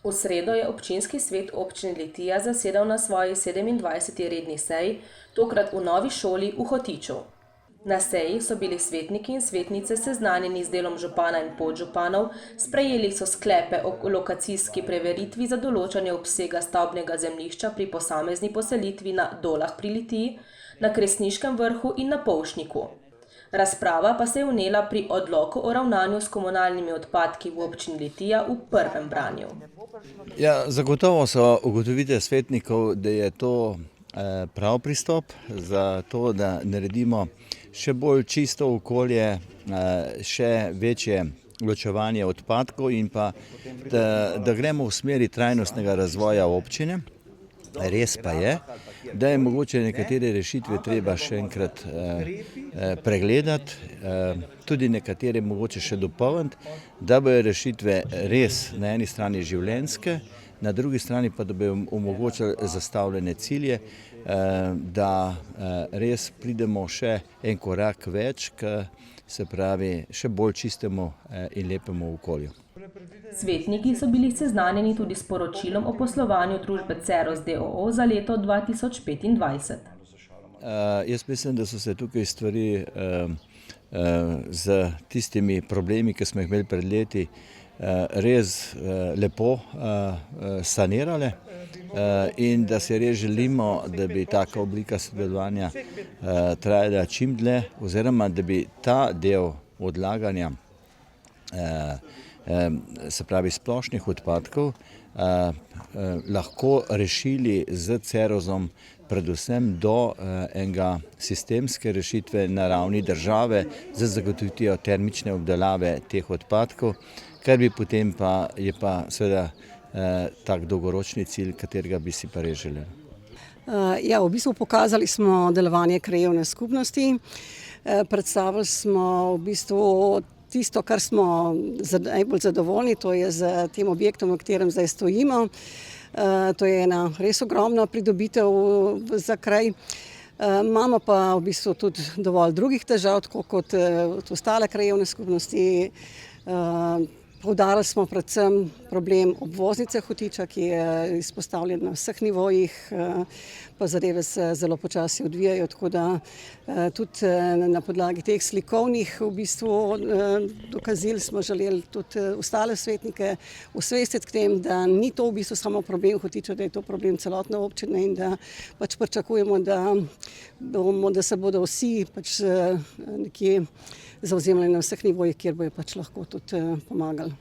V sredo je občinski svet občine Litija zasedal na svoji 27. redni seji, tokrat v novi šoli v Hotiču. Na seji so bili svetniki in svetnice seznanjeni z delom župana in podžupanov, sprejeli so sklepe o lokacijski preveritvi za določanje obsega stavbnega zemljišča pri posamezni poselitvi na Dolah pri Litiji, na Kresniškem vrhu in na Polšniku. Razprava pa se je vnela pri odloku o ravnanju s komunalnimi odpadki v občini Litija v prvem branju. Ja, zagotovo so ugotovitve svetnikov, da je to prav pristop za to, da naredimo še bolj čisto okolje, še večje ločevanje odpadkov in pa da gremo v smeri trajnostnega razvoja občine. Res pa je, da je mogoče nekatere rešitve treba še enkrat pregledati, tudi nekatere mogoče še dopolniti, da bojo rešitve res na eni strani življenjske, na drugi strani pa da bojo omogočali zastavljene cilje, da res pridemo še en korak več k, se pravi, še bolj čistemu in lepemu okolju. Svetniki so bili seznanjeni tudi s poročilom o poslovanju družbe Ceros d.o.o. za leto 2025. Jaz mislim, da so se tukaj stvari z tistimi problemi, ki smo jih imeli pred leti, res lepo sanirale in da si res želimo, da bi taka oblika sodelovanja trajala čim dlje, oziroma da bi ta del odlaganja, se pravi splošnih odpadkov, lahko rešili z Cerosom predvsem do enega sistemske rešitve na ravni države za zagotovitev termične obdelave teh odpadkov, kar bi potem pa je pa seveda tak dolgoročni cilj, katerega bi si pa res želeli. Ja, v bistvu pokazali smo delovanje krajevne skupnosti, predstavili smo v bistvu tisto, kar smo najbolj zadovoljni, to je z tem objektom, v katerem zdaj stojimo. To je ena res ogromna pridobitev za kraj. Imamo pa v bistvu tudi dovolj drugih težav, tako kot ostale krajevne skupnosti. Poudarili smo predvsem problem obvoznice Hotiča, ki je izpostavljen na vseh nivojih, pa zadeve se zelo počasi odvijajo, tako da tudi na podlagi teh slikovnih v bistvu dokazil smo želeli tudi ostale svetnike osvestiti k tem, da ni to v bistvu samo problem Hotiča, da je to problem celotne občine in da pač pričakujemo, da se bodo vsi pač nekje zavzemali na vseh nivojih, kjer bojo pač lahko tudi pomagali.